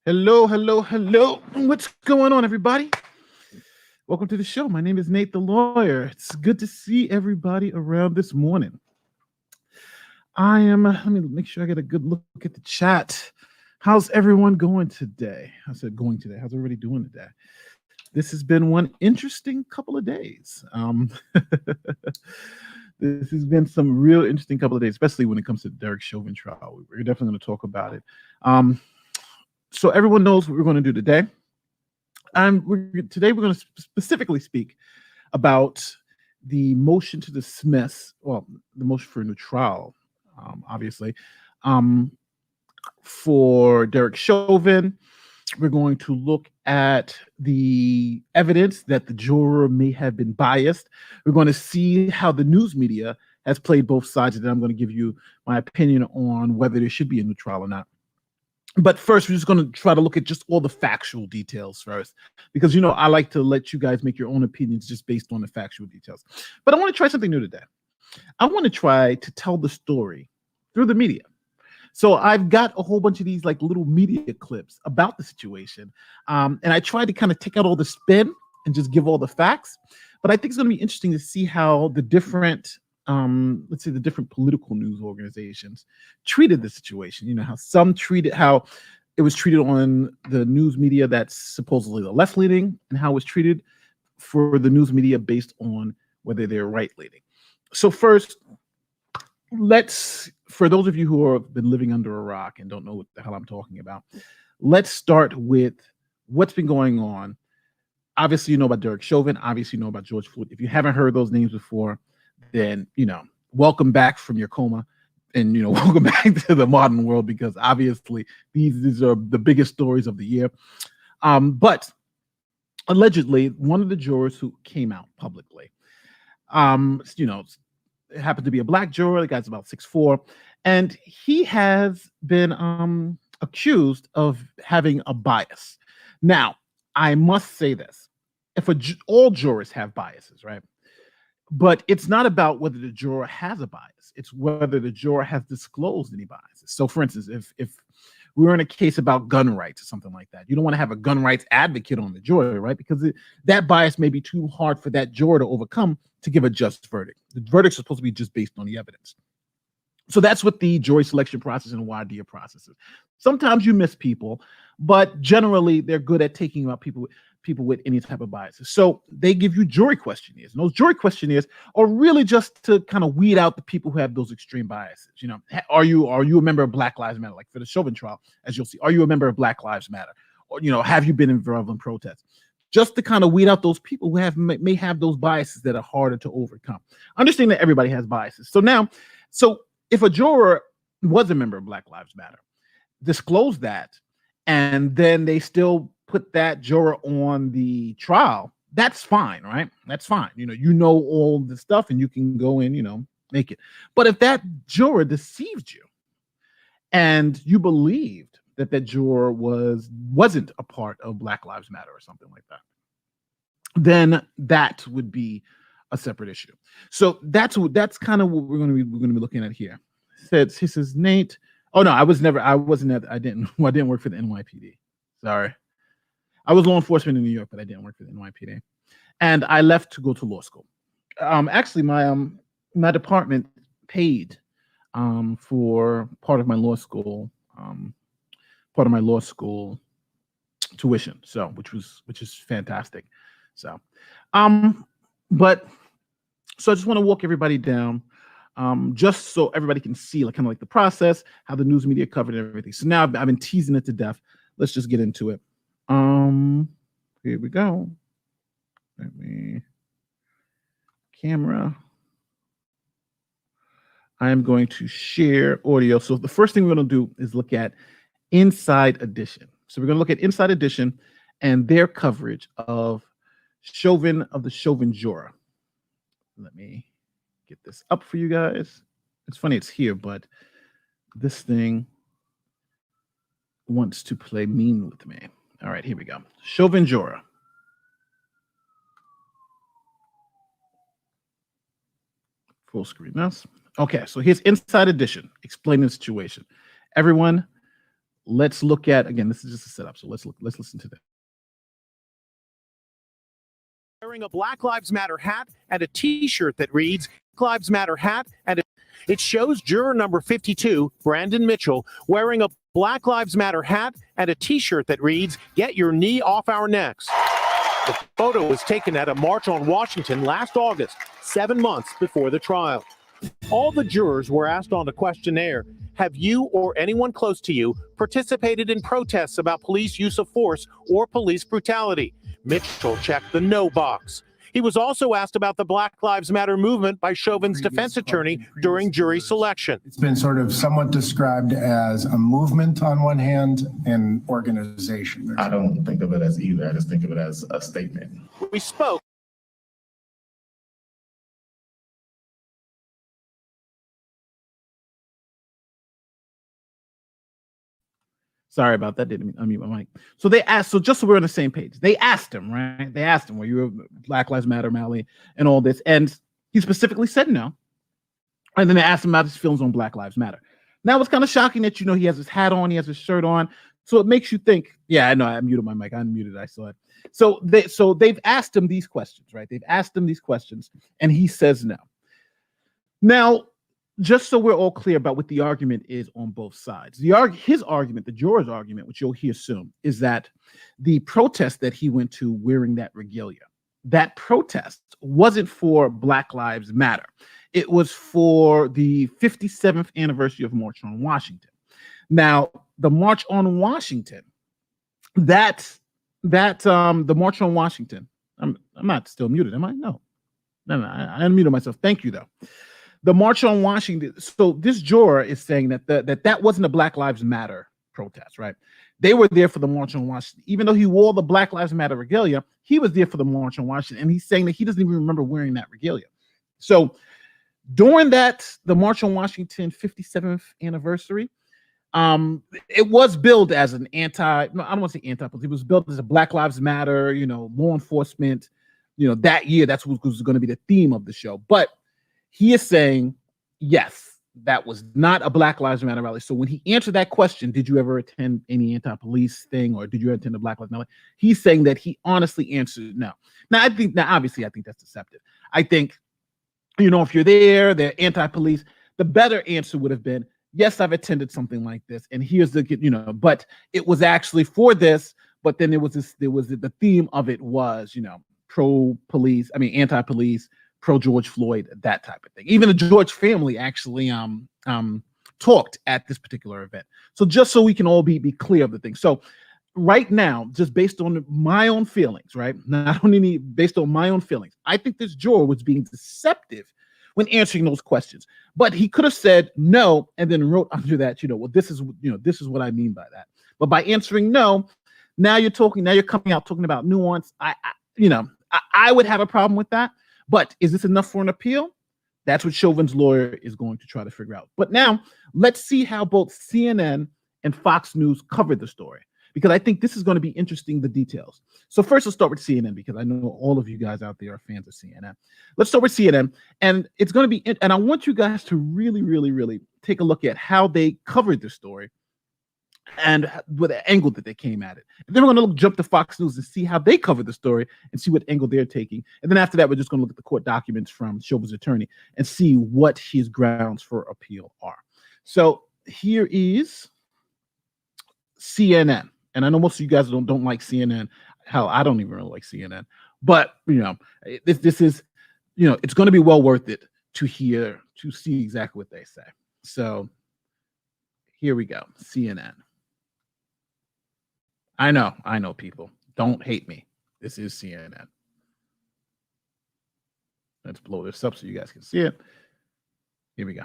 Hello, hello, hello. What's going on, everybody? Welcome to the show. My name is Nate the Lawyer. It's good to see everybody around this morning. Let me make sure I get a good look at the chat. How's everyone going today? I said going today. How's everybody doing today? This has been one interesting couple of days. This has been some real interesting couple of days, especially when it comes to the Derek Chauvin trial. We're definitely going to talk about it. So everyone knows what we're going to do today. Today we're going to specifically speak about the motion to dismiss, well, the motion for a new trial, obviously, for Derek Chauvin. We're going to look at the evidence that the juror may have been biased. We're going to see how the news media has played both sides, and then I'm going to give you my opinion on whether there should be a new trial or not. But first, we're just going to try to look at just all the factual details first, because, I like to let you guys make your own opinions just based on the factual details. But I want to try something new today. I want to try to tell the story through the media. So I've got a whole bunch of these like little media clips about the situation. And I tried to kind of take out all the spin and just give all the facts. But I think it's going to be interesting to see how the different let's say the different political news organizations treated the situation. How some treated, how it was treated on the news media that's supposedly the left leaning, and how it was treated for the news media based on whether they're right leaning. So first, for those of you who have been living under a rock and don't know what the hell I'm talking about, let's start with what's been going on. Obviously, you know about Derek Chauvin. Obviously, you know about George Floyd. If you haven't heard those names before, then, welcome back from your coma, and, welcome back to the modern world, because obviously these are the biggest stories of the year. But allegedly, one of the jurors who came out publicly, it happened to be a black juror. The guy's about 6'4", and he has been accused of having a bias. Now, I must say this: all jurors have biases, right? But it's not about whether the juror has a bias. It's whether the juror has disclosed any biases. So, for instance, if we were in a case about gun rights or something like that, you don't want to have a gun rights advocate on the jury, right? Because that bias may be too hard for that juror to overcome to give a just verdict. The verdict's supposed to be just based on the evidence. So that's what the jury selection process and voir dire process is. Sometimes you miss people, but generally they're good at taking out people with any type of biases. So they give you jury questionnaires, and those jury questionnaires are really just to kind of weed out the people who have those extreme biases. Are you a member of Black Lives Matter? Like for the Chauvin trial, as you'll see, are you a member of Black Lives Matter? Or, have you been involved in protests? Just to kind of weed out those people who may have those biases that are harder to overcome. Understand that everybody has biases. So if a juror was a member of Black Lives Matter, disclose that, and then they still put that juror on the trial, that's fine, right? That's fine. You know all the stuff, and you can go in, make it. But if that juror deceived you and you believed that juror wasn't a part of Black Lives Matter or something like that, then that would be a separate issue. So that's kind of what we're going to be looking at here. He says, Nate. Oh no, I didn't work for the NYPD. Sorry. I was law enforcement in New York, but I didn't work for the NYPD. And I left to go to law school. Actually, my department paid for part of my law school tuition. So which is fantastic. So but so I just want to walk everybody down, just so everybody can see kind of like the process, how the news media covered everything. So now I've been teasing it to death. Let's just get into it. Here we go. Camera. I am going to share audio. So the first thing we're going to do is look at Inside Edition. So we're going to look at Inside Edition and their coverage of the Chauvin Juror. Let me get this up for you guys. It's funny it's here, but this thing wants to play mean with me. All right, here we go. Chauvin Juror. Full screen. Okay, so here's Inside Edition explaining the situation. Everyone, let's look at, again, this is just a setup. So let's listen to this. Wearing a Black Lives Matter hat and a T-shirt that reads Black Lives Matter hat, and it shows juror number 52, Brandon Mitchell, wearing a Black Lives Matter hat and a T-shirt that reads "Get your knee off our necks." The photo was taken at a march on Washington last August, 7 months before the trial. All the jurors were asked on the questionnaire, have you or anyone close to you participated in protests about police use of force or police brutality? Mitchell checked the no box. He was also asked about the Black Lives Matter movement by Chauvin's defense attorney during jury selection. It's been sort of somewhat described as a movement on one hand and organization. I don't think of it as either. I just think of it as a statement. We spoke. Sorry about that. Didn't unmute my mic. So they asked, so just so we're on the same page, they asked him, right? They asked him, were you a Black Lives Matter rally and all this? And he specifically said no. And then they asked him about his feelings on Black Lives Matter. Now it's kind of shocking that, he has his hat on, he has his shirt on. So it makes you think, yeah, I know, I muted my mic. I unmuted, I saw it. So they've asked him these questions, right? They've asked him these questions and he says no. Now, just so we're all clear about what the argument is on both sides. His argument, the juror's argument, which you'll hear soon, is that the protest that he went to wearing that regalia, that protest wasn't for Black Lives Matter. It was for the 57th anniversary of March on Washington. Now, the March on Washington, the March on Washington, I'm not still muted, am I? No, I unmuted myself. Thank you, though. The March on Washington. So this juror is saying that that wasn't a Black Lives Matter protest, right? They were there for the March on Washington. Even though he wore the Black Lives Matter regalia, he was there for the March on Washington. And he's saying that he doesn't even remember wearing that regalia. So during the March on Washington 57th anniversary, it was billed as an I don't want to say anti-police. It was billed as a Black Lives Matter, law enforcement, that year, that's what was going to be the theme of the show. But he is saying, yes, that was not a Black Lives Matter rally. So when he answered that question, did you ever attend any anti-police thing or did you attend a Black Lives Matter? He's saying that he honestly answered no. Now, obviously, I think that's deceptive. I think, if you're there, they're anti-police, the better answer would have been, yes, I've attended something like this. And here's but it was actually for this. But then there was the theme of it was, pro-police, anti-police, pro-George Floyd, that type of thing. Even the George family actually talked at this particular event. So just so we can all be clear of the thing. So right now, just based on my own feelings, right? Not only based on my own feelings, I think this juror was being deceptive when answering those questions. But he could have said no and then wrote under that, this is what I mean by that. But by answering no, now you're coming out talking about nuance. I would have a problem with that. But is this enough for an appeal? That's what Chauvin's lawyer is going to try to figure out. But now let's see how both CNN and Fox News covered the story, because I think this is going to be interesting, the details. So first, let's start with CNN, because I know all of you guys out there are fans of CNN. Let's start with CNN. And it's going to be, and I want you guys to really, really, really take a look at how they covered the story and with the angle that they came at it. And then we're going to jump to Fox News and see how they covered the story and see what angle they're taking. And then after that, we're just going to look at the court documents from Chauvin's attorney and see what his grounds for appeal are. So here is CNN. And I know most of you guys don't like CNN. Hell, I don't even really like CNN. But, this is, it's going to be well worth it to see exactly what they say. So here we go. CNN. I know people. Don't hate me. This is CNN. Let's blow this up so you guys can see it. Here we go.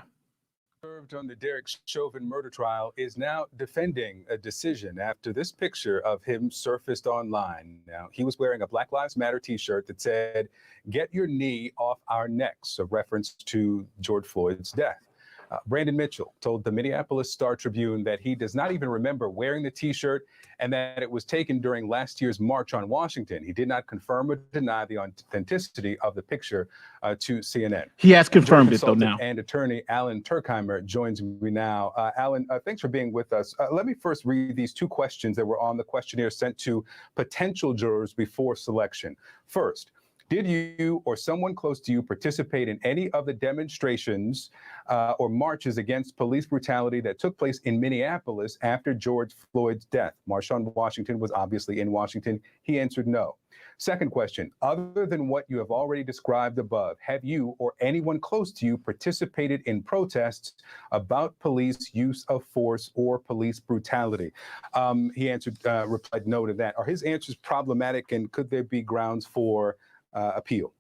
Served on the Derek Chauvin murder trial is now defending a decision after this picture of him surfaced online. Now, he was wearing a Black Lives Matter t-shirt that said, "Get your knee off our necks," a reference to George Floyd's death. Brandon Mitchell told the Minneapolis Star-Tribune that he does not even remember wearing the T-shirt and that it was taken during last year's March on Washington. He did not confirm or deny the authenticity of the picture to CNN. He has confirmed it, though, now. And attorney Alan Turkheimer joins me now. Alan, thanks for being with us. Let me first read these two questions that were on the questionnaire sent to potential jurors before selection. First, did you or someone close to you participate in any of the demonstrations or marches against police brutality that took place in Minneapolis after George Floyd's death? March on Washington was obviously in Washington. He answered no. Second question, other than what you have already described above, have you or anyone close to you participated in protests about police use of force or police brutality? He replied no to that. Are his answers problematic, and could there be grounds for appeal?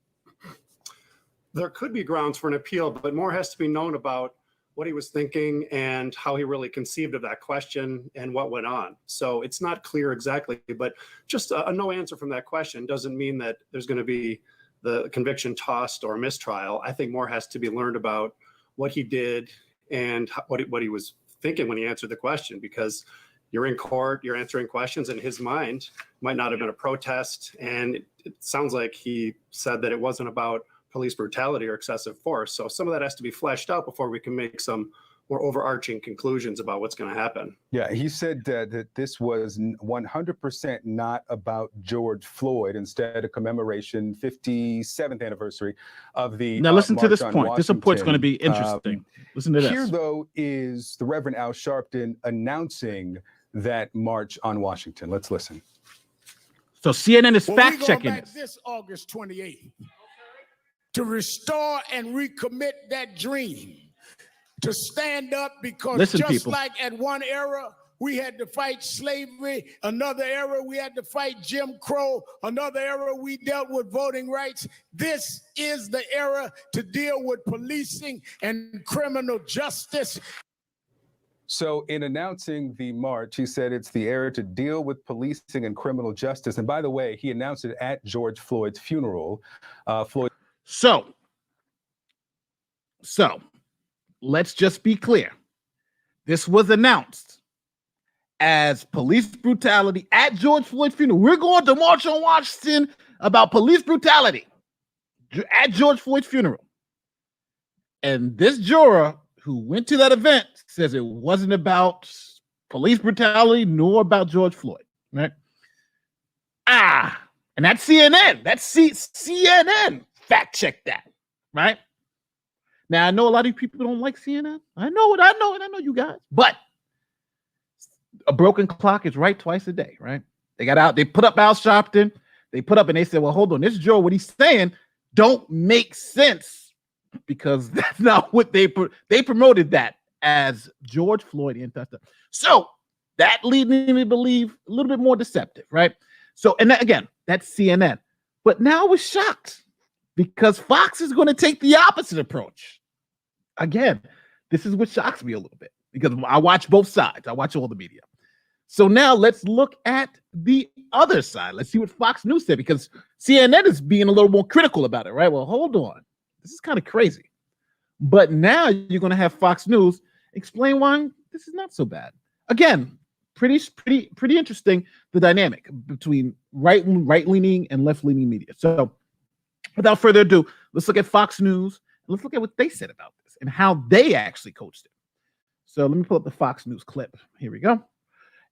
There could be grounds for an appeal, but more has to be known about what he was thinking and how he really conceived of that question and what went on. So it's not clear exactly, but just a no answer from that question doesn't mean that there's going to be the conviction tossed or mistrial. I think more has to be learned about what he did and what he was thinking when he answered the question, because you're in court, you're answering questions, and his mind might not have been a protest. And it sounds like he said that it wasn't about police brutality or excessive force. So some of that has to be fleshed out before we can make some more overarching conclusions about what's going to happen. Yeah, he said that this was 100% not about George Floyd, instead a commemoration, 57th anniversary of the Now listen to March this on point. This point's going to be Washington. interesting. Listen to this. Here, though, is the Reverend Al Sharpton announcing that March on Washington. Let's listen. So CNN is fact-checking this August 28th to restore and recommit that dream, to stand up, because Listen, just people. like at one era we had to fight slavery, another era we had to fight Jim Crow, another era we dealt with voting rights. This is the era to deal with policing and criminal justice. So in announcing the march, he said it's the era to deal with policing and criminal justice. And by the way, he announced it at George Floyd's funeral. So let's just be clear. This was announced as police brutality at George Floyd's funeral. We're going to march on Washington about police brutality at George Floyd's funeral. And this juror who went to that event says it wasn't about police brutality nor about George Floyd, right? And that's CNN. That's CNN. Fact check that, right? Now, I know a lot of people don't like CNN. I know it, and I know you guys. But a broken clock is right twice a day, right? They put up Al Sharpton. And they said, well, hold on, this Joe, what he's saying don't make sense, because that's not what they promoted that as George Floyd ancestor. So that leads me to believe a little bit more deceptive, right? So, and that, again, that's CNN. But now we're shocked because Fox is going to take the opposite approach. Again, this is what shocks me a little bit, because I watch both sides. I watch all the media. So now let's look at the other side. Let's see what Fox News said, because CNN is being a little more critical about it, right? Well, hold on. This is kind of crazy. But now you're going to have Fox News explain why this is not so bad. Again, pretty interesting, the dynamic between right-leaning and left-leaning media. So without further ado, let's look at Fox News. Let's look at what they said about this and how they actually coached it. So let me pull up the Fox News clip. Here we go.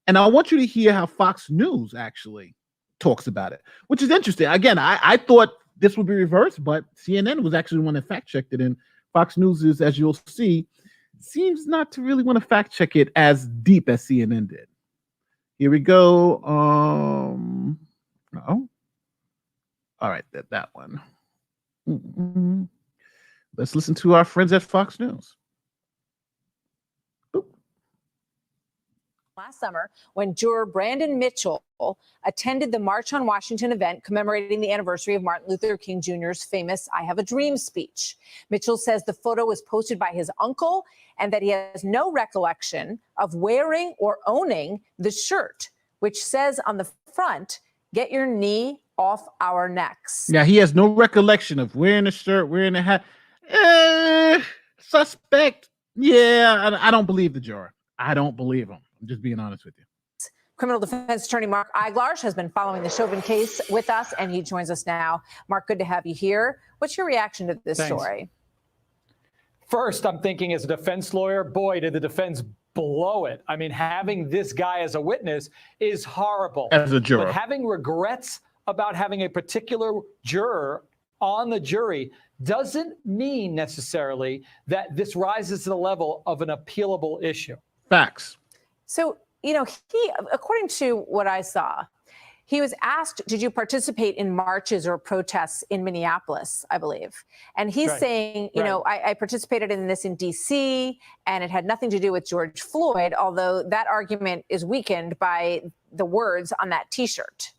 And I want you to hear how Fox News actually talks about it, which is interesting. Again, I thought this would be reversed, but CNN was actually the one that fact-checked it. And Fox News is, as you'll see, seems not to really want to fact-check it as deep as CNN did. Here we go. All right, that one. Let's listen to our friends at Fox News. Last summer, when juror Brandon Mitchell attended the March on Washington event commemorating the anniversary of Martin Luther King Jr.'s famous I Have a Dream speech. Mitchell says the photo was posted by his uncle and that he has no recollection of wearing or owning the shirt, which says on the front, "Get your knee off our necks." Yeah, he has no recollection of wearing a shirt, wearing a hat. Suspect. Yeah, I don't believe the juror. I don't believe him. I'm just being honest with you. Criminal defense attorney Mark Eiglarsh has been following the Chauvin case with us, and he joins us now. Mark, good to have you here. What's your reaction to this story? First, I'm thinking as a defense lawyer, boy, did the defense blow it. I mean, having this guy as a witness is horrible. As a juror. But having regrets about having a particular juror on the jury doesn't mean necessarily that this rises to the level of an appealable issue. Facts. So, you know, he, according to what I saw, he was asked, did you participate in marches or protests in Minneapolis, I believe? And he's saying, you know, I participated in this in D.C. and it had nothing to do with George Floyd, although that argument is weakened by the words on that T-shirt.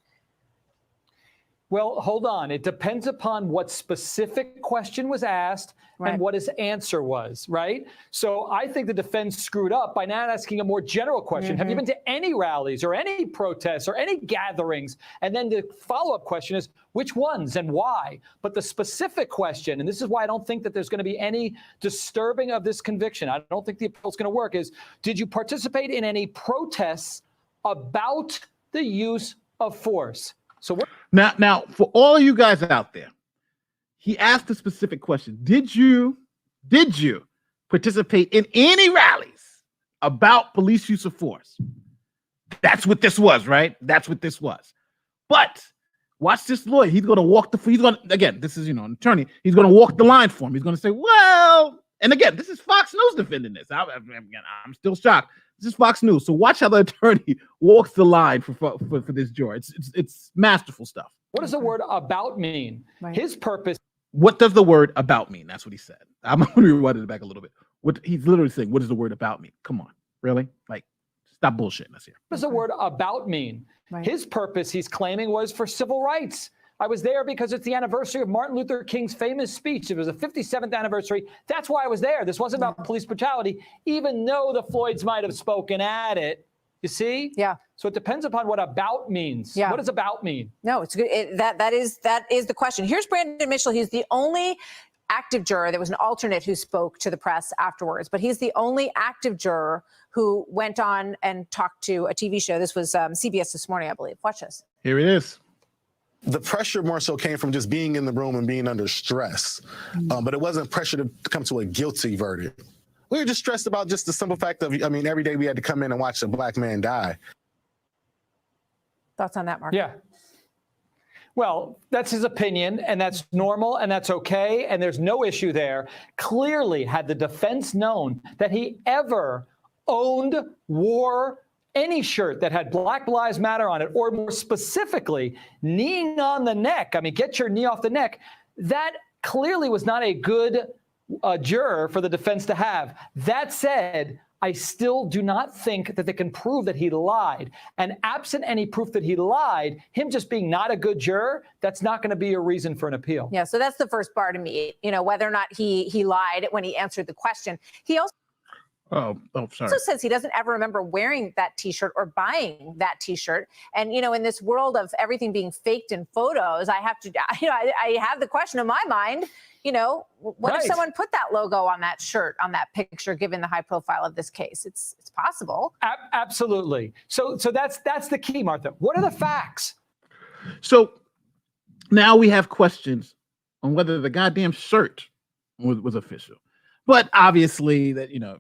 Well, hold on. It depends upon what specific question was asked and what his answer was, right? So I think the defense screwed up by not asking a more general question. Have you been to any rallies or any protests or any gatherings? And then the follow-up question is, which ones and why? But the specific question, and this is why I don't think that there's going to be any disturbing of this conviction, I don't think the appeal is going to work, is did you participate in any protests about the use of force? So now, for all of you guys out there, he asked a specific question. Did you participate in any rallies about police use of force? That's what this was, right? That's what this was. But watch this lawyer. He's going to walk again, this is, you know, an attorney. He's going to walk the line for him. He's going to say, well, and again, this is Fox News defending this. I'm still shocked. This is Fox News. So watch how the attorney walks the line for this juror. It's masterful stuff. What does the word about mean? His purpose. What does the word about mean? That's what he said. I'm going to rewind it back a little bit. What he's literally saying, what does the word about mean? Come on. Really? Like, stop bullshitting us here. What does the word about mean? His purpose, he's claiming, was for civil rights. I was there because it's the anniversary of Martin Luther King's famous speech. It was the 57th anniversary. That's why I was there. This wasn't about police brutality, even though the Floyds might have spoken at it. You see? Yeah. So it depends upon what about means. Yeah. What does about mean? No, it's good. That is the question. Here's Brandon Mitchell. He's the only active juror. There was an alternate who spoke to the press afterwards, but he's the only active juror who went on and talked to a TV show. This was CBS This Morning, I believe. Watch this. Here it is. The pressure more so came from just being in the room and being under stress. But it wasn't pressure to come to a guilty verdict. We were just stressed about just the simple fact of, I mean, every day we had to come in and watch a black man die. Thoughts on that, Mark? Yeah. Well, that's his opinion, and that's normal, and that's okay, and there's no issue there. Clearly, had the defense known that he ever owned, wore any shirt that had Black Lives Matter on it, or more specifically, kneeing on the neck, I mean, get your knee off the neck, that clearly was not a good juror for the defense to have. That said, I still do not think that they can prove that he lied. And absent any proof that he lied, him just being not a good juror, that's not going to be a reason for an appeal. Yeah, so that's the first bar to me, you know, whether or not he lied when he answered the question. He also sorry. also says he doesn't ever remember wearing that T-shirt or buying that T-shirt. And, you know, in this world of everything being faked in photos, I have to, you know, I have the question in my mind, you know, what if someone put that logo on that shirt, on that picture, given the high profile of this case? It's possible. Absolutely. So that's the key, Martha. What are the facts? So now we have questions on whether the goddamn shirt was official. But obviously that, you know,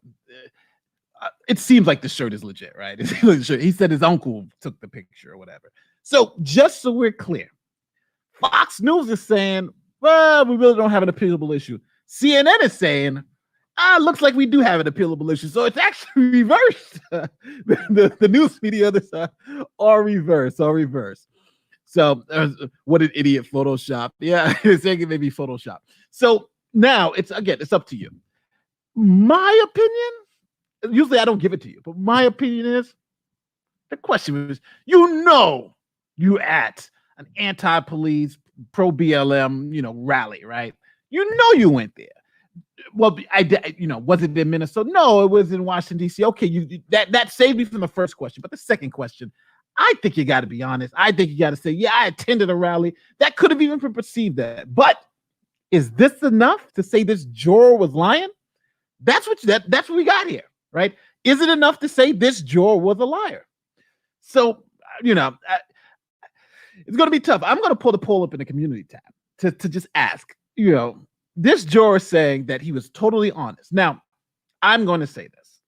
it seems like the shirt is legit, right? He said his uncle took the picture or whatever. So just so we're clear, Fox News is saying, well, we really don't have an appealable issue. CNN is saying, looks like we do have an appealable issue. So it's actually reversed. the news media other side are reversed. So what an idiot Photoshop. Yeah, it's saying it may be Photoshop. So now it's up to you. My opinion, usually I don't give it to you, but my opinion is, the question is, you at an anti-police, pro-BLM, you know, rally, right? You went there. Well, was it in Minnesota? No, it was in Washington, D.C. Okay, that saved me from the first question. But the second question, I think you got to be honest. I think you got to say, yeah, I attended a rally. That could have even been perceived that. But is this enough to say this juror was lying? That's what we got here, right? Is it enough to say this juror was a liar? So, it's going to be tough. I'm going to pull the poll up in the community tab to just ask, this juror saying that he was totally honest. Now, I'm going to say this.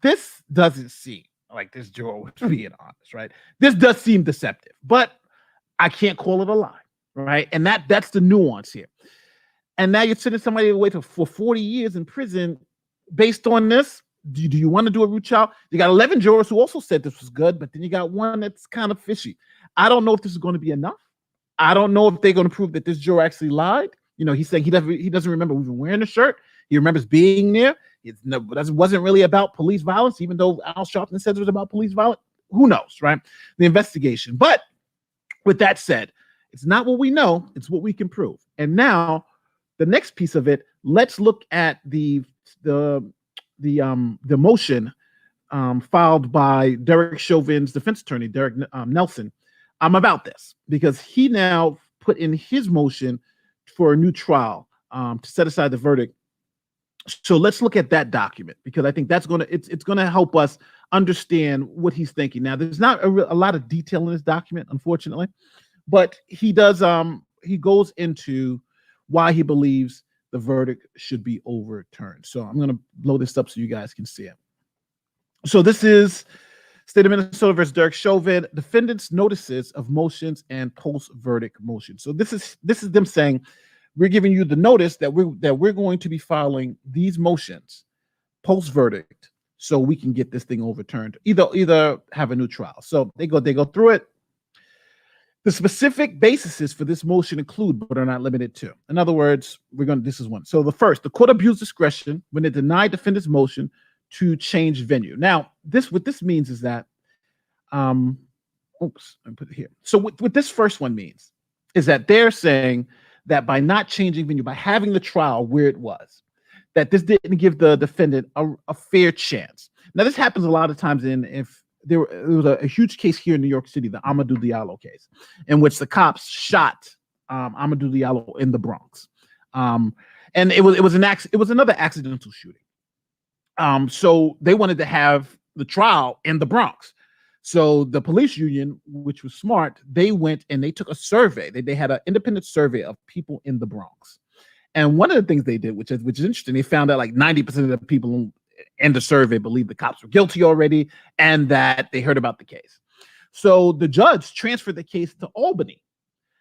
This doesn't seem like this juror was being honest, right? This does seem deceptive, but I can't call it a lie, right? And that's the nuance here. And now you're sending somebody away for 40 years in prison based on this. Do you want to do a root trial? You got 11 jurors who also said this was good, but then you got one that's kind of fishy. I don't know if this is going to be enough. I don't know if they're going to prove that this juror actually lied. He's saying he doesn't remember even wearing the shirt. He remembers being there. That wasn't really about police violence, even though Al Sharpton says it was about police violence. Who knows, right? The investigation. But with that said, it's not what we know, it's what we can prove. And now the next piece of it, let's look at the motion filed by Derek Chauvin's defense attorney, Derek Nelson, about this, because he now put in his motion for a new trial to set aside the verdict. So let's look at that document, because I think that's it's going to help us understand what he's thinking. Now, there's not a lot of detail in this document, unfortunately, but he does he goes into why he believes the verdict should be overturned. So I'm going to blow this up so you guys can see it. So this is State of Minnesota versus Derek Chauvin, defendants' notices of motions and post-verdict motions. So this is them saying, we're giving you the notice that we're going to be filing these motions post-verdict so we can get this thing overturned. Either have a new trial. So they go through it. The specific bases for this motion include, but are not limited to. In other words, this is one. So the court abused discretion when it denied defendant's motion to change venue. Now, what this means is that, oops, I put it here. So what this first one means is that they're saying that by not changing venue, by having the trial where it was, that this didn't give the defendant a fair chance. Now, this happens a lot of times there was a huge case here in New York City, the Amadou Diallo case, in which the cops shot Amadou Diallo in the Bronx. And it was another accidental shooting. So they wanted to have the trial in the Bronx. So the police union, which was smart, they went and they took a survey. They had an independent survey of people in the Bronx. And one of the things they did, which is interesting, they found out like 90% of the people in the survey believed the cops were guilty already and that they heard about the case. So the judge transferred the case to Albany,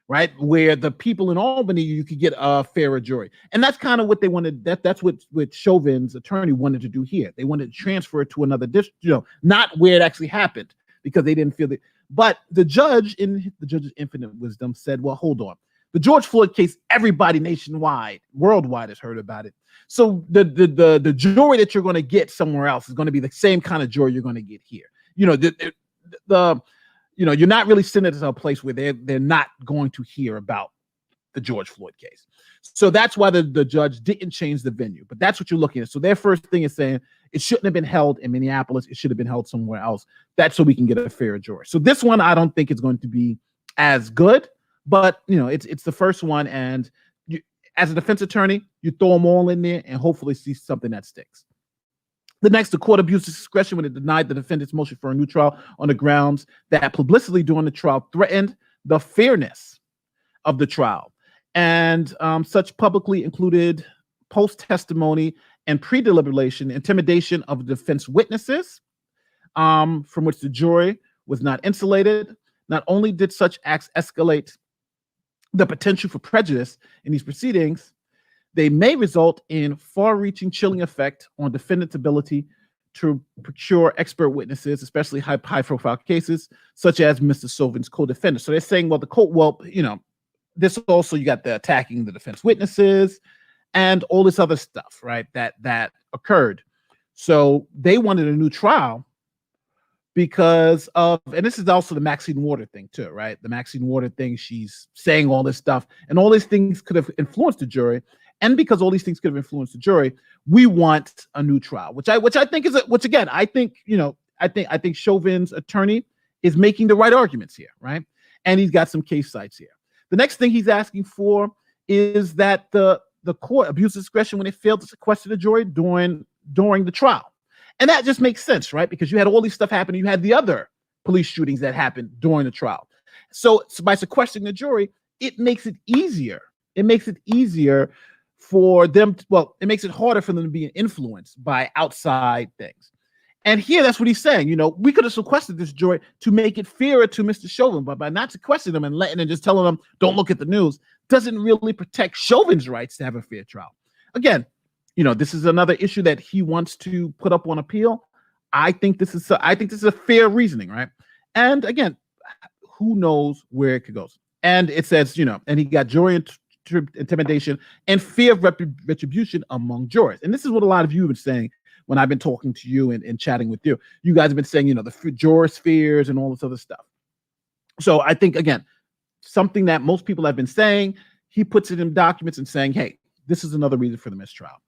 right, where the people in Albany, you could get a fairer jury. And that's kind of what they wanted. That's what Chauvin's attorney wanted to do here. They wanted to transfer it to another district, not where it actually happened, because they didn't feel that. But the judge, in the judge's infinite wisdom, said, well, hold on. The George Floyd case, everybody nationwide, worldwide has heard about it. So the jury that you're going to get somewhere else is going to be the same kind of jury you're going to get here. You're not really sending it to a place where they're not going to hear about the George Floyd case. So that's why the judge didn't change the venue. But that's what you're looking at. So their first thing is saying it shouldn't have been held in Minneapolis. It should have been held somewhere else. That's so we can get a fairer jury. So this one, I don't think it's going to be as good. But, it's the first one. And as a defense attorney, you throw them all in there and hopefully see something that sticks. The court abused discretion when it denied the defendant's motion for a new trial on the grounds that publicity during the trial threatened the fairness of the trial. And such publicly included post-testimony and pre-deliberation intimidation of the defense witnesses, from which the jury was not insulated. Not only did such acts escalate the potential for prejudice in these proceedings, they may result in far-reaching chilling effect on defendant's ability to procure expert witnesses, especially high-profile cases, such as Mr. Chauvin's co-defendant. So they're saying, this also, you got the attacking the defense witnesses and all this other stuff, right, that occurred. So they wanted a new trial because of, and this is also the Maxine Water thing too, right? The Maxine Water thing, she's saying all this stuff, and all these things could have influenced the jury. And because all these things could have influenced the jury, we want a new trial, which I think I think Chauvin's attorney is making the right arguments here, right? And he's got some case sites here. The next thing he's asking for is that the the court abused discretion when it failed to sequester the jury during the trial. And that just makes sense, right? Because you had all these stuff happening. You had the other police shootings that happened during the trial. So by sequestering the jury, it makes it easier. It makes it easier for them. It makes it harder for them to be influenced by outside things. And here, that's what he's saying. We could have sequestered this jury to make it fairer to Mr. Chauvin, but by not sequestering them and letting and just telling them, don't look at the news, doesn't really protect Chauvin's rights to have a fair trial. Again, this is another issue that he wants to put up on appeal. I think this is a fair reasoning, right? And again, who knows where it could go? And it says, and he got jury intimidation and fear of retribution among jurors. And this is what a lot of you have been saying when I've been talking to you and chatting with you. You guys have been saying, the jurors' fears and all this other stuff. So I think, again, something that most people have been saying, he puts it in documents and saying, hey, this is another reason for the mistrial.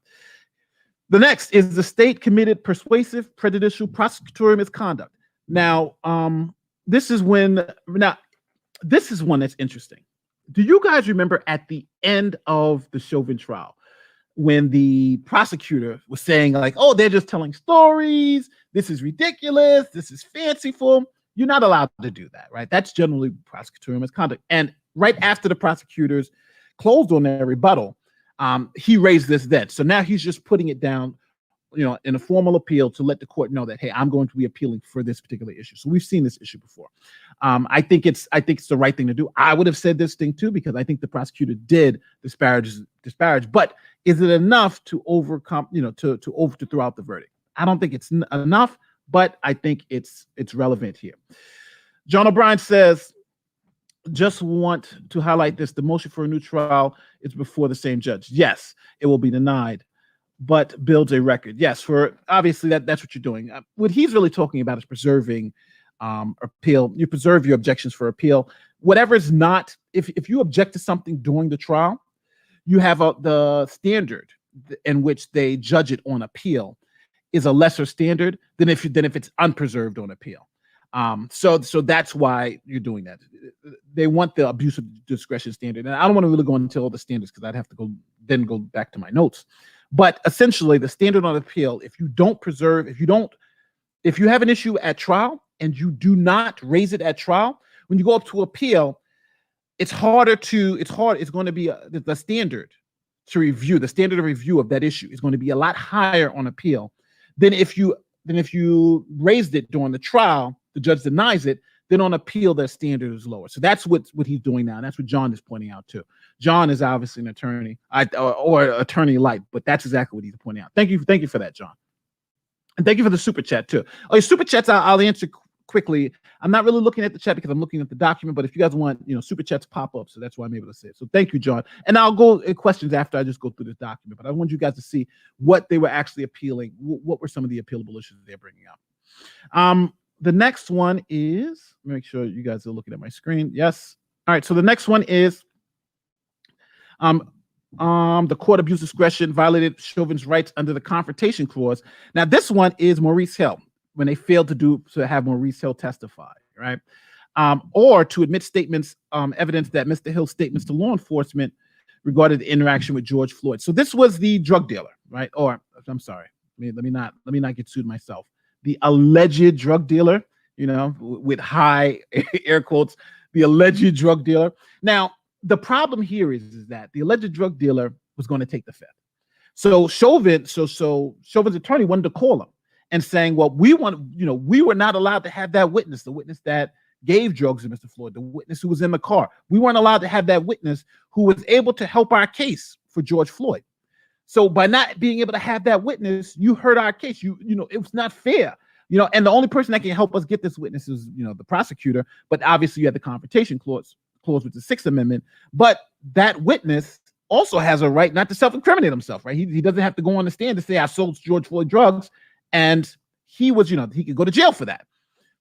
The next is the state committed persuasive, prejudicial prosecutorial misconduct. Now, this is one that's interesting. Do you guys remember at the end of the Chauvin trial when the prosecutor was saying like, oh, they're just telling stories. This is ridiculous. This is fanciful. You're not allowed to do that, right? That's generally prosecutorial misconduct. And right after the prosecutors closed on their rebuttal, he raised this then. So now he's just putting it down, in a formal appeal to let the court know that, hey, I'm going to be appealing for this particular issue. So we've seen this issue before. I think it's the right thing to do. I would have said this thing too, because I think the prosecutor did disparage, but is it enough to overcome, to throw out the verdict? I don't think it's enough, but I think it's relevant here. John O'Brien says, just want to highlight this. The motion for a new trial is before the same judge. Yes, it will be denied, but builds a record. Yes, for obviously that's what you're doing. What he's really talking about is preserving appeal. You preserve your objections for appeal. Whatever is not, if you object to something during the trial, you have the standard in which they judge it on appeal is a lesser standard than if it's unpreserved on appeal. So that's why you're doing that. They want the abuse of discretion standard. And I don't want to really go into all the standards because I'd have to go back to my notes. But essentially the standard on appeal, if you have an issue at trial and you do not raise it at trial, when you go up to appeal, it's going to be the standard to review, the standard of review of that issue is going to be a lot higher on appeal than if you raised it during the trial, the judge denies it, then on appeal, their standard is lower. So that's what he's doing now. And that's what John is pointing out too. John is obviously an attorney or attorney light, but that's exactly what he's pointing out. Thank you for that, John. And thank you for the super chat too. Oh, super chats, I'll answer quickly. I'm not really looking at the chat because I'm looking at the document, but if you guys want, super chats pop up. So that's why I'm able to say it. So thank you, John. And I'll go in questions after I just go through this document, but I want you guys to see what they were actually appealing. What were some of the appealable issues they're bringing up? The next one is, make sure you guys are looking at my screen. Yes. All right. So the next one is the court abused discretion, violated Chauvin's rights under the confrontation clause. Now, this one is Maurice Hill, when they failed to have Maurice Hill testify, right? Or to admit statements, evidence that Mr. Hill's statements to law enforcement regarding the interaction with George Floyd. So this was the drug dealer, right? Or I'm sorry, let me not get sued myself. The alleged drug dealer, with high air quotes, the alleged drug dealer. Now, the problem here is that the alleged drug dealer was going to take the fifth. So Chauvin's attorney wanted to call him and saying, well, we were not allowed to have that witness, the witness that gave drugs to Mr. Floyd, the witness who was in the car. We weren't allowed to have that witness who was able to help our case for George Floyd. So by not being able to have that witness, you hurt our case. It was not fair. And the only person that can help us get this witness is, the prosecutor. But obviously you have the confrontation clause with the Sixth Amendment. But that witness also has a right not to self-incriminate himself, right? He doesn't have to go on the stand to say I sold George Floyd drugs, and he was, he could go to jail for that.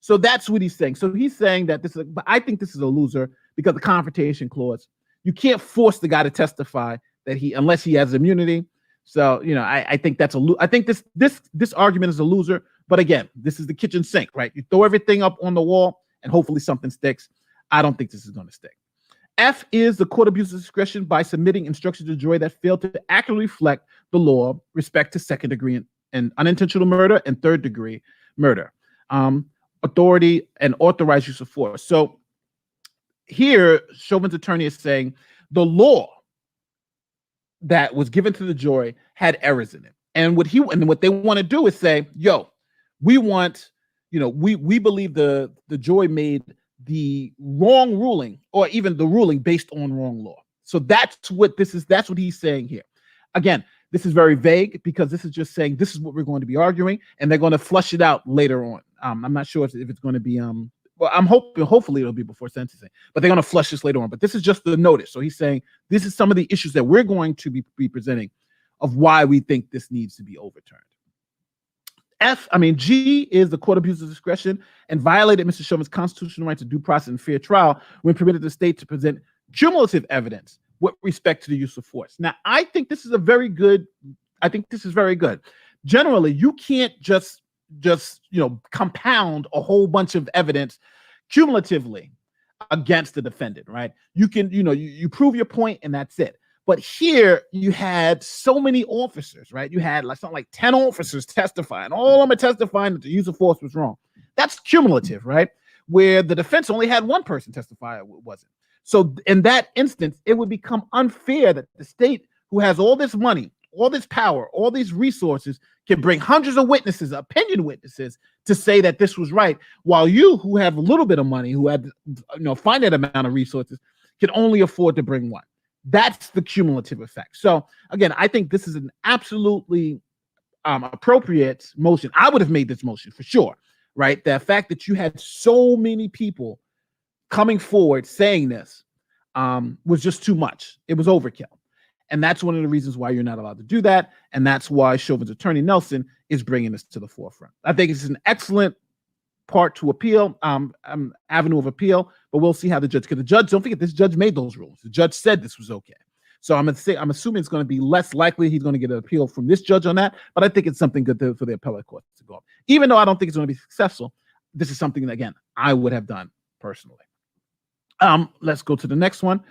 So that's what he's saying. So he's saying that but I think this is a loser because the confrontation clause, you can't force the guy to testify unless he has immunity. So, I think I think this argument is a loser. But again, this is the kitchen sink, right? You throw everything up on the wall and hopefully something sticks. I don't think this is going to stick. F is the court abuses discretion by submitting instructions to the jury that failed to accurately reflect the law respect to second degree and unintentional murder and third degree murder, authority and authorized use of force. So here, Chauvin's attorney is saying the law that was given to the jury had errors in it. And what they want to do is say, yo, we want, we believe the jury made the wrong ruling, or even the ruling based on wrong law. So that's what this is. That's what he's saying here. Again, this is very vague because this is just saying this is what we're going to be arguing, and they're going to flush it out later on. I'm not sure if it's going to be well, I'm hopefully it'll be before sentencing, but they're going to flush this later on. But this is just the notice. So he's saying this is some of the issues that we're going to be presenting of why we think this needs to be overturned. G is the court abuses discretion and violated Mr. Chauvin's constitutional right to due process and fair trial when permitted the state to present cumulative evidence with respect to the use of force. Now, I think this is very good. Generally, you can't just compound a whole bunch of evidence cumulatively against the defendant, right? You can, you prove your point and that's it. But here you had so many officers, right? You had something like 10 officers testifying. All of them are testifying that the use of force was wrong. That's cumulative, right? Where the defense only had one person testify it wasn't. So in that instance, it would become unfair that the state, who has all this money, all this power, all these resources, can bring hundreds of witnesses, opinion witnesses, to say that this was right, while you, who have a little bit of money, who had finite amount of resources, can only afford to bring one. That's the cumulative effect. So again, I think this is an absolutely appropriate motion. I would have made this motion for sure, right? The fact that you had so many people coming forward saying this was just too much. It was overkill. And that's one of the reasons why you're not allowed to do that. And that's why Chauvin's attorney, Nelson, is bringing this to the forefront. I think it's an excellent part to appeal, avenue of appeal, but we'll see how the judge, because the judge, don't forget, this judge made those rules. The judge said this was okay. So I'm assuming it's going to be less likely he's going to get an appeal from this judge on that, but I think it's something good for the appellate court to go up. Even though I don't think it's going to be successful, this is something that, again, I would have done personally. Let's go to the next one.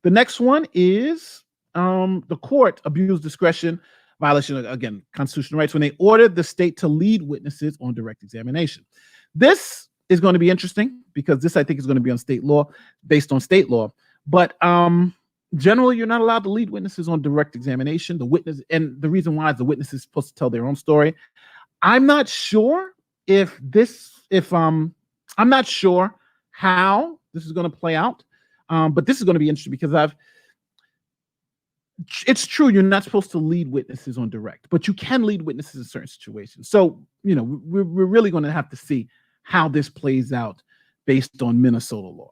The next one is the court abused discretion, violation of, again, constitutional rights, when they ordered the state to lead witnesses on direct examination. This is going to be interesting because this, I think, is going to be on state law, based on state law. But generally, you're not allowed to lead witnesses on direct examination. The witness, and the reason why is the witness is supposed to tell their own story. I'm not sure I'm not sure how this is going to play out. But this is going to be interesting because it's true, you're not supposed to lead witnesses on direct, but you can lead witnesses in certain situations. So, we're really going to have to see how this plays out based on Minnesota law.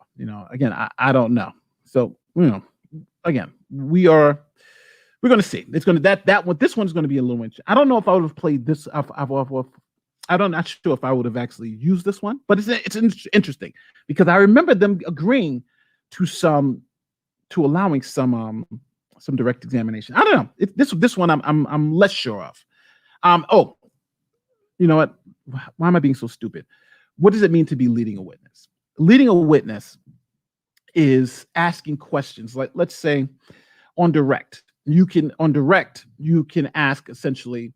Again, I don't know. So, again, we're going to see. It's going to, this one's going to be a little interesting. I don't know if I would have played this. I'm not sure if I would have actually used this one, but it's interesting because I remember them agreeing to allowing some direct examination. I don't know. This one I'm less sure of. Oh, you know what? Why am I being so stupid? What does it mean to be leading a witness? Leading a witness is asking questions. Like, let's say on direct, you can ask essentially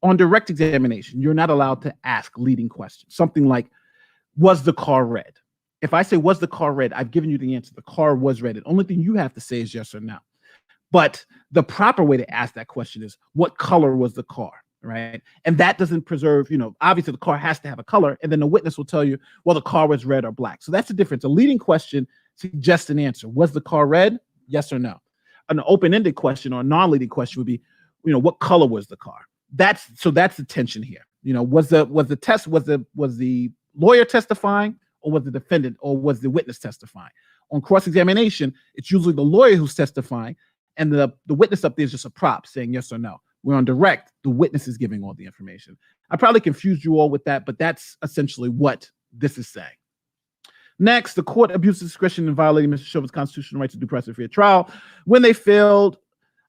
on direct examination. You're not allowed to ask leading questions. Something like, was the car red? If I say, was the car red? I've given you the answer. The car was red. The only thing you have to say is yes or no. But the proper way to ask that question is, what color was the car, right? And that doesn't preserve, obviously the car has to have a color, and then the witness will tell you, well, the car was red or black. So that's the difference. A leading question suggests an answer. Was the car red? Yes or no. An open-ended question or a non-leading question would be, what color was the car? That's the tension here. Was the lawyer testifying, or was the defendant, or was the witness testifying? On cross-examination, it's usually the lawyer who's testifying, and the witness up there is just a prop saying yes or no. We're on direct, the witness is giving all the information. I probably confused you all with that, but that's essentially what this is saying. Next, the court abused discretion in violating Mr. Chauvin's constitutional right to due process and fair trial when they failed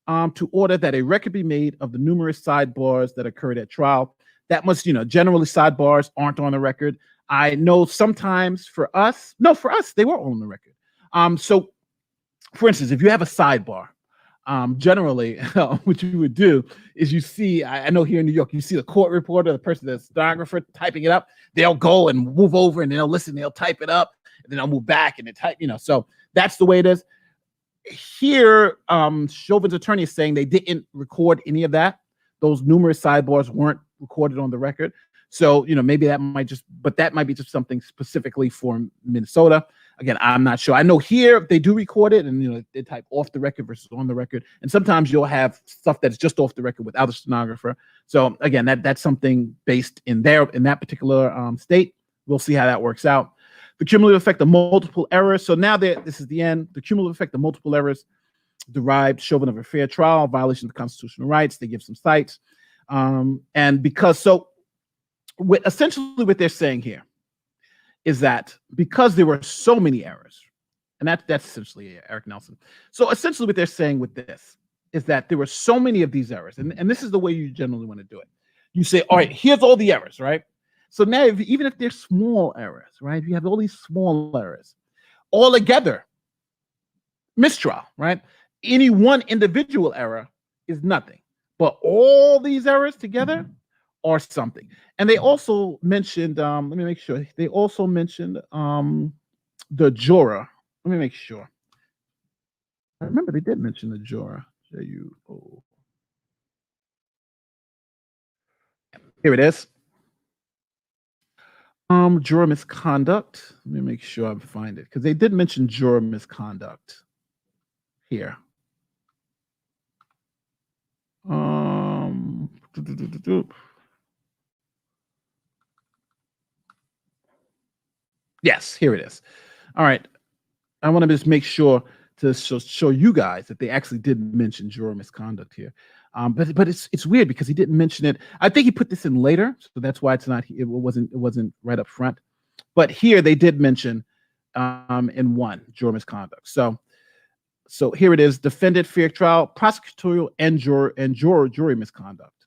to order that a record be made of the numerous sidebars that occurred at trial. That must, generally sidebars aren't on the record. I know sometimes for us, they were on the record. So for instance, if you have a sidebar, generally what you would do is you see, I know here in New York, you see the court reporter, the person, the stenographer typing it up. They'll go and move over and they'll listen, they'll type it up, and then they'll move back and they type, so that's the way it is. Here, Chauvin's attorney is saying they didn't record any of that. Those numerous sidebars weren't recorded on the record. So, maybe that might be just something specifically for Minnesota. Again, I'm not sure. I know here they do record it and, they type off the record versus on the record. And sometimes you'll have stuff that's just off the record without a stenographer. So again, that's something based in that particular state. We'll see how that works out. The cumulative effect of multiple errors. So now this is the end. The cumulative effect of multiple errors derived Chauvin of a fair trial, violation of constitutional rights. They give some cites. And essentially what they're saying here is that because there were so many errors, and that's essentially Eric Nelson. So essentially what they're saying with this is that there were so many of these errors, and this is the way you generally want to do it. You say, all right, here's all the errors, right? So now, even if they're small errors, right? You have all these small errors, all together, mistrial, right? Any one individual error is nothing, but all these errors together are something. And they also mentioned, let me make sure. They also mentioned the juror. Let me make sure. I remember they did mention the juror. J-U-O. Here it is. Juror misconduct. Let me make sure I find it because they did mention juror misconduct here. Yes, here it is. All right. I want to just make sure to show you guys that they actually did mention juror misconduct here. But it's weird because he didn't mention it. I think he put this in later, so that's why it wasn't right up front. But here they did mention in one juror misconduct. So here it is: defendant fair trial, prosecutorial and jury misconduct.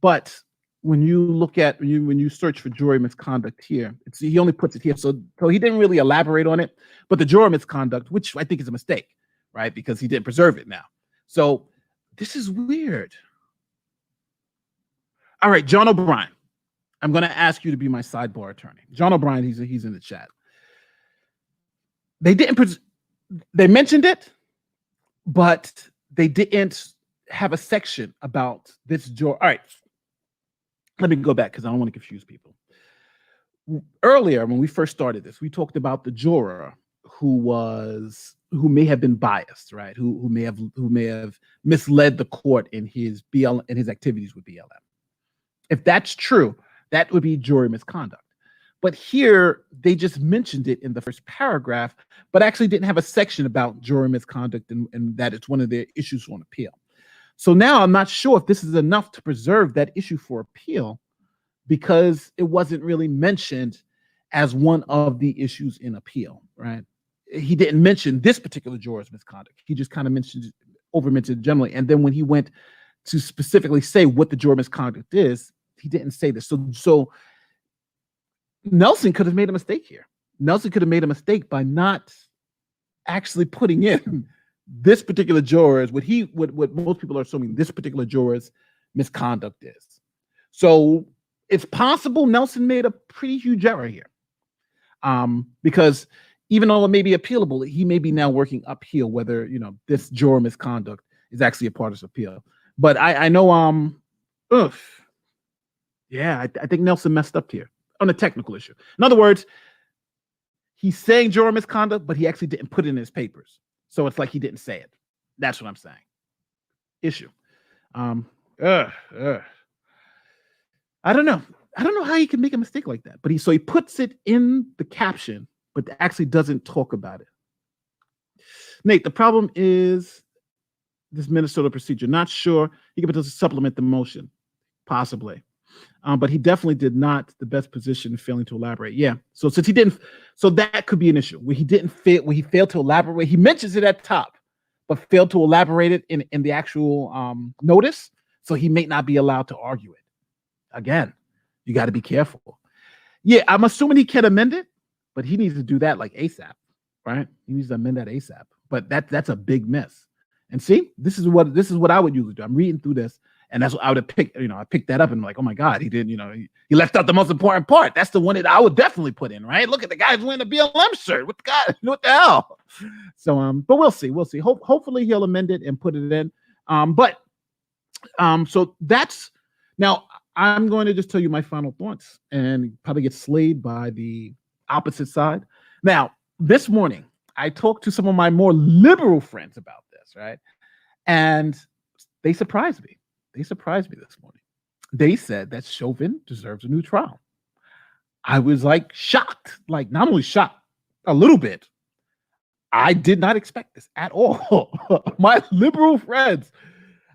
But when you look at when you search for jury misconduct here, he only puts it here. So he didn't really elaborate on it. But the juror misconduct, which I think is a mistake, right? Because he didn't preserve it now. So this is weird. All right, John O'Brien. I'm going to ask you to be my sidebar attorney. John O'Brien, he's in the chat. They mentioned it, but they didn't have a section about this juror. All right. Let me go back because I don't want to confuse people. Earlier, when we first started this, we talked about the juror who may have been biased, right? Who may have misled the court in his activities with BLM. If that's true, that would be jury misconduct. But here they just mentioned it in the first paragraph, but actually didn't have a section about jury misconduct and that it's one of their issues on appeal. So now I'm not sure if this is enough to preserve that issue for appeal because it wasn't really mentioned as one of the issues in appeal, right? He didn't mention this particular juror's misconduct. He just kind of mentioned generally. And then when he went to specifically say what the juror misconduct is, he didn't say this. So Nelson could have made a mistake here. Nelson could have made a mistake by not actually putting in this particular juror's what most people are assuming this particular juror's misconduct is. So it's possible Nelson made a pretty huge error here. Because even though it may be appealable, he may be now working uphill whether this juror misconduct is actually a part of his appeal. But I know I think Nelson messed up here on a technical issue. In other words, he's saying juror misconduct, but he actually didn't put it in his papers. So it's like he didn't say it. That's what I'm saying. Issue. I don't know. I don't know how he can make a mistake like that. But he puts it in the caption, but actually doesn't talk about it. Nate, the problem is this Minnesota procedure. Not sure. He could supplement the motion, possibly. But he definitely did not the best position in failing to elaborate. Yeah. So since he didn't, so that could be an issue where he failed to elaborate. He mentions it at top, but failed to elaborate it in the actual notice. So he may not be allowed to argue it. Again, you got to be careful. Yeah, I'm assuming he can amend it, but he needs to do that like ASAP, right? He needs to amend that ASAP. but that's a big miss. And see, this is what I would usually do. I'm reading through this, and that's what I would have picked. I picked that up and I'm like, oh my God, he didn't. He left out the most important part. That's the one that I would definitely put in. Right? Look at the guy's wearing a BLM shirt. What the hell? So but we'll see. Hopefully he'll amend it and put it in. So that's now. I'm going to just tell you my final thoughts and probably get slayed by the opposite side. Now, this morning, I talked to some of my more liberal friends about this, right? And they surprised me. This morning. They said that Chauvin deserves a new trial. I was like shocked, like not only shocked, a little bit. I did not expect this at all. My liberal friends,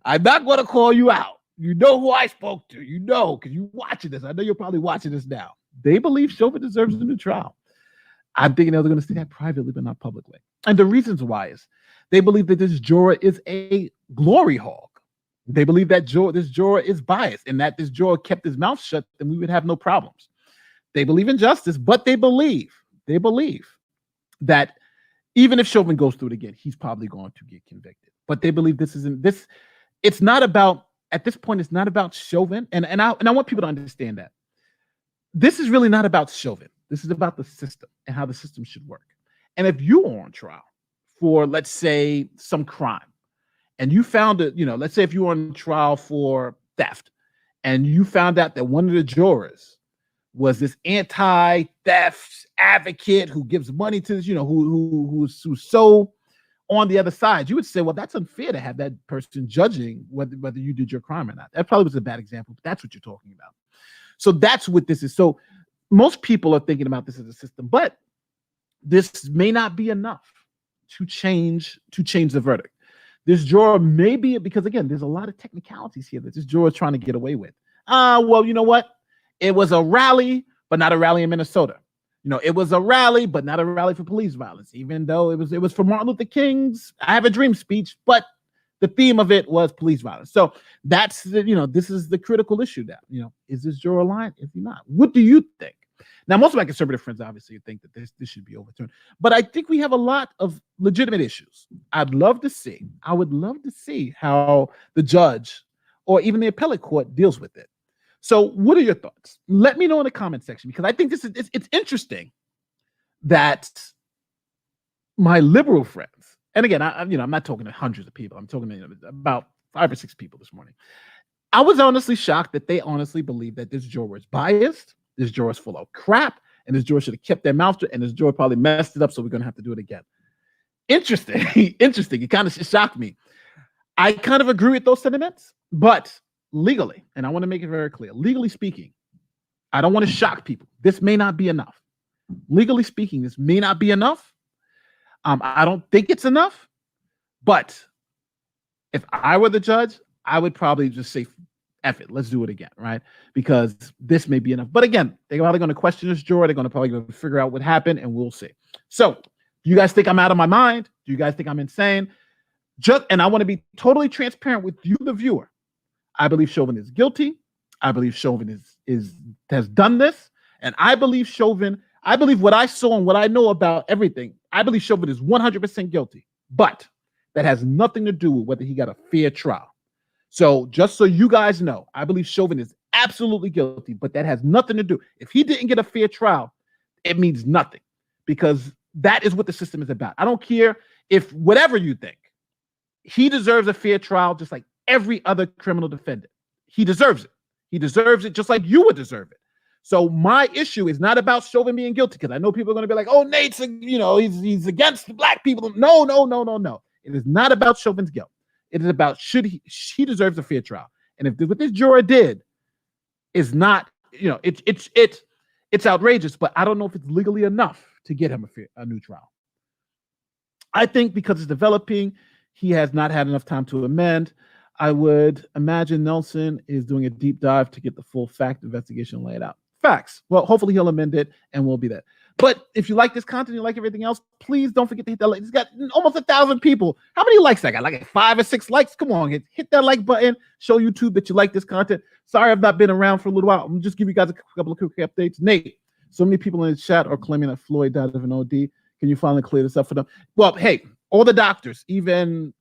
I'm not going to call you out. You know who I spoke to. Because you're watching this. I know you're probably watching this now. They believe Chauvin deserves a new trial. I'm thinking they're going to say that privately, but not publicly. And the reasons why is they believe that this juror is a glory hog. They believe that this juror is biased and that this juror kept his mouth shut, then we would have no problems. They believe in justice, but they believe that even if Chauvin goes through it again, he's probably going to get convicted. But they believe it's not about, at this point, it's not about Chauvin. And I want people to understand that. This is really not about Chauvin. This is about the system and how the system should work. And if you are on trial for, let's say, some crime, and you found it, let's say if you were on trial for theft, and you found out that one of the jurors was this anti-theft advocate who gives money to this, who's so on the other side, you would say, well, that's unfair to have that person judging whether you did your crime or not. That probably was a bad example, but that's what you're talking about. So that's what this is. So most people are thinking about this as a system, but this may not be enough to change the verdict. This juror may be, because again, there's a lot of technicalities here that this juror is trying to get away with. Well, you know what? It was a rally, but not a rally in Minnesota. It was a rally, but not a rally for police violence, even though it was for Martin Luther King's I Have a Dream speech, but the theme of it was police violence. So that's this is the critical issue now. Is this juror lying? Is he not? What do you think? Now, most of my conservative friends obviously think that this should be overturned, but I think we have a lot of legitimate issues. I would love to see how the judge or even the appellate court deals with it. So what are your thoughts? Let me know in the comment section, because I think it's interesting that my liberal friends, and again, I'm not talking to hundreds of people. I'm talking to about 5 or 6 people this morning. I was honestly shocked that they honestly believe that this juror is biased, this juror is full of crap, and this juror should have kept their mouth shut, and this juror probably messed it up, so we're going to have to do it again. Interesting. It kind of shocked me. I kind of agree with those sentiments, but legally, and I want to make it very clear, legally speaking, I don't want to shock people. This may not be enough. Legally speaking, this may not be enough. I don't think it's enough, but if I were the judge, I would probably just say, F it, let's do it again, right? Because this may be enough. But again, they're probably going to question this juror. They're probably going to figure out what happened, and we'll see. So, do you guys think I'm out of my mind? Do you guys think I'm insane? And I want to be totally transparent with you, the viewer. I believe Chauvin is guilty. I believe Chauvin has done this. And I believe what I saw and what I know about everything, I believe Chauvin is 100% guilty. But that has nothing to do with whether he got a fair trial. So just so you guys know, I believe Chauvin is absolutely guilty, but that has nothing to do. If he didn't get a fair trial, it means nothing, because that is what the system is about. I don't care if whatever you think, he deserves a fair trial just like every other criminal defendant. He deserves it. He deserves it just like you would deserve it. So my issue is not about Chauvin being guilty, because I know people are going to be like, oh, Nate's, he's against black people. No. It is not about Chauvin's guilt. It is about she deserves a fair trial. And if what this juror did is not, it's outrageous, but I don't know if it's legally enough to get him a new trial. I think because it's developing, he has not had enough time to amend. I would imagine Nelson is doing a deep dive to get the full fact investigation laid out. Facts. Well, hopefully he'll amend it and we'll be there. But if you like this content, you like everything else, please don't forget to hit that like. It's got almost 1,000 people. How many likes I got? Like 5 or 6 likes? Come on, hit that like button. Show YouTube that you like this content. Sorry I've not been around for a little while. I'm just give you guys a couple of quick updates. Nate, so many people in the chat are claiming that Floyd died of an OD. Can you finally clear this up for them? Well, hey, all the doctors, even,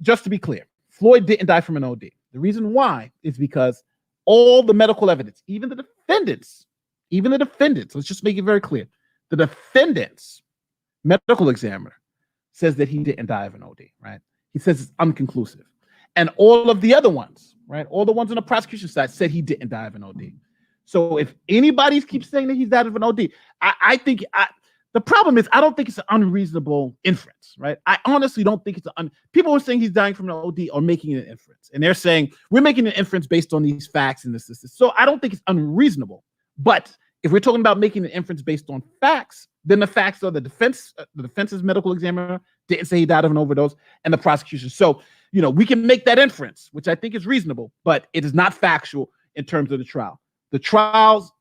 just to be clear, Floyd didn't die from an OD. The reason why is because all the medical evidence, even the defendants, let's just make it very clear, the defendant's medical examiner says that he didn't die of an OD, right? He says it's unconclusive. And all of the other ones, right? All the ones on the prosecution side said he didn't die of an OD. So if anybody keeps saying that he's died of an OD, I think the problem is I don't think it's an unreasonable inference, right? I honestly don't think it's people are saying he's dying from an OD or making an inference. And they're saying we're making an inference based on these facts and this. So I don't think it's unreasonable. But if we're talking about making an inference based on facts, then the facts are the defense's medical examiner didn't say he died of an overdose, and the prosecution. So, we can make that inference, which I think is reasonable, but it is not factual in terms of the trial. The trials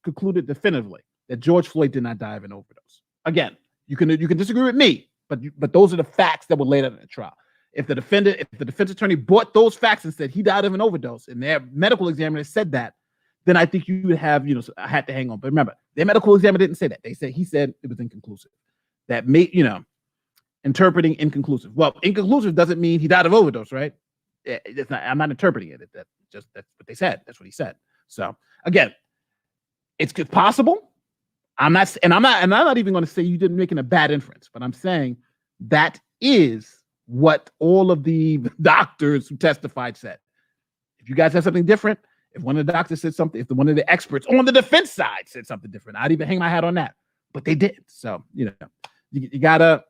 concluded definitively that George Floyd did not die of an overdose. Again, you can disagree with me, but those are the facts that were laid out in the trial. If the defense attorney brought those facts and said he died of an overdose, and their medical examiner said that, then I think you would have, I had to hang on. But remember, their medical examiner didn't say that. He said it was inconclusive. That made, interpreting inconclusive. Well, inconclusive doesn't mean he died of overdose, right? I'm not interpreting it. That's what they said. That's what he said. So again, it's possible. I'm not even going to say you didn't making a bad inference, but I'm saying that is what all of the doctors who testified said. If you guys have something different, if one of the doctors said something, if one of the experts on the defense side said something different, I'd even hang my hat on that. But they didn't. So, you gotta,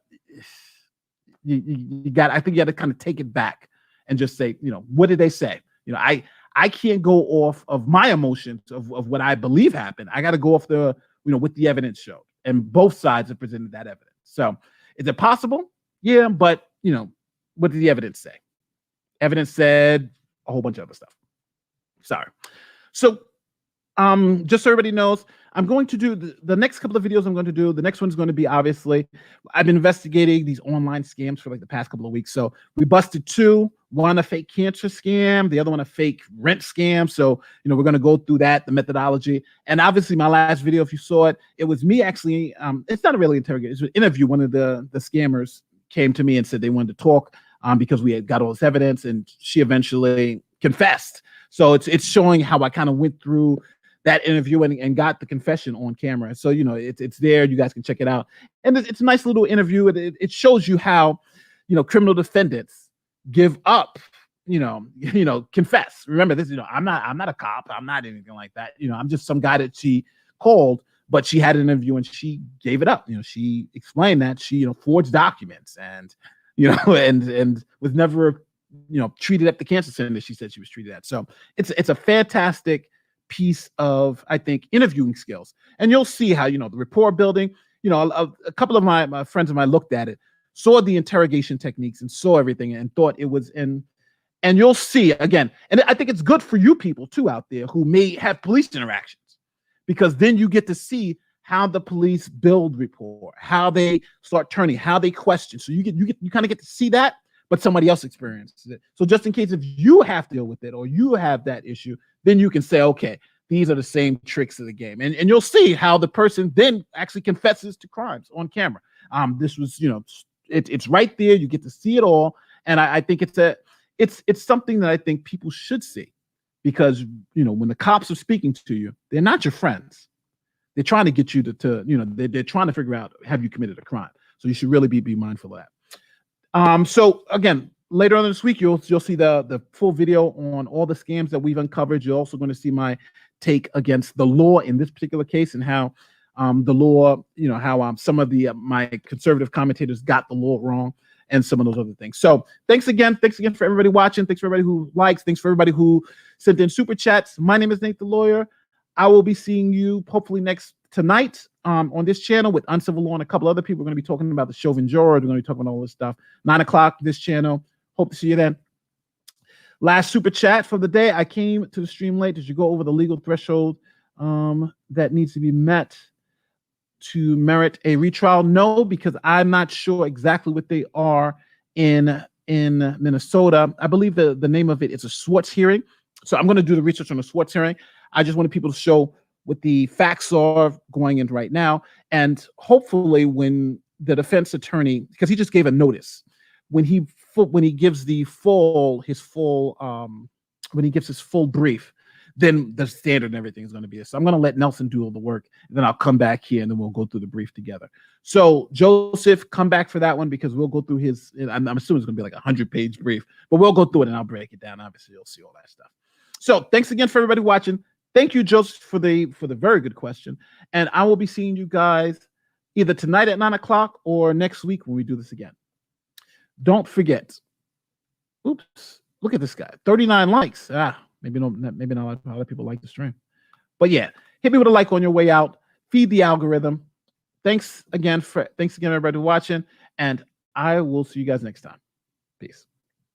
I think you got to kind of take it back and just say, what did they say? I can't go off of my emotions of what I believe happened. I got to go off the, what the evidence showed. And both sides have presented that evidence. So is it possible? Yeah, but, what did the evidence say? Evidence said a whole bunch of other stuff. Sorry. So just so everybody knows, I'm going to do the next couple of videos I'm going to do. The next one's going to be, obviously, I've been investigating these online scams for like the past couple of weeks. So we busted two, one a fake cancer scam, the other one a fake rent scam. So, we're going to go through that, the methodology. And obviously my last video, if you saw it, it was me actually, it's not a really interrogation, it's an interview. One of the scammers came to me and said they wanted to talk because we had got all this evidence, and she eventually confessed. So it's showing how I kind of went through that interview and got the confession on camera. So, it's there. You guys can check it out. And it's a nice little interview. It shows you how, criminal defendants give up, confess. Remember this, I'm not a cop. I'm not anything like that. I'm just some guy that she called, but she had an interview and she gave it up. She explained that she, forged documents and, and was never, treated at the cancer center she said she was treated at. So it's a fantastic piece of, I think, interviewing skills. And you'll see how, the rapport building, a couple of my friends of mine looked at it, saw the interrogation techniques and saw everything and thought it was in, and you'll see again, and I think it's good for you people too out there who may have police interactions, because then you get to see how the police build rapport, how they start turning, how they question. So you kind of get to see that, but somebody else experiences it. So just in case if you have to deal with it or you have that issue, then you can say, okay, these are the same tricks of the game. And you'll see how the person then actually confesses to crimes on camera. This was, it's right there. You get to see it all. And I think it's something that I think people should see, because, when the cops are speaking to you, they're not your friends. They're trying to get you they're trying to figure out, have you committed a crime? So you should really be mindful of that. So again, later on this week, you'll see the full video on all the scams that we've uncovered. You're also going to see my take against the law in this particular case, and how the law, how some of my conservative commentators got the law wrong, and some of those other things. So thanks again for everybody watching. Thanks for everybody who likes. Thanks for everybody who sent in super chats. My name is Nate the Lawyer. I will be seeing you hopefully tonight on this channel with Uncivil Law and a couple other people. We're going to be talking about the Chauvin Juror. We're going to be talking about all this stuff. 9 o'clock, this channel. Hope to see you then. Last super chat for the day. I came to the stream late. Did you go over the legal threshold that needs to be met to merit a retrial? No, because I'm not sure exactly what they are in Minnesota. I believe the name of it is a Swartz hearing. So I'm going to do the research on the Swartz hearing. I just wanted people to show what the facts are going in right now. And hopefully when the defense attorney, because he just gave a notice when he gives his full brief, then the standard and everything is going to be this. So I'm going to let Nelson do all the work, and then I'll come back here and then we'll go through the brief together. So Joseph, come back for that one because we'll go through his. I'm assuming it's going to be like 100-page brief, but we'll go through it and I'll break it down. Obviously, you'll see all that stuff. So thanks again for everybody watching. Thank you, Joseph, for the very good question, and I will be seeing you guys either tonight at 9 o'clock or next week when we do this again. Don't forget. Oops! Look at this guy. 39 likes. Maybe not a lot of people like the stream, but yeah, hit me with a like on your way out. Feed the algorithm. Thanks again, everybody watching, and I will see you guys next time. Peace.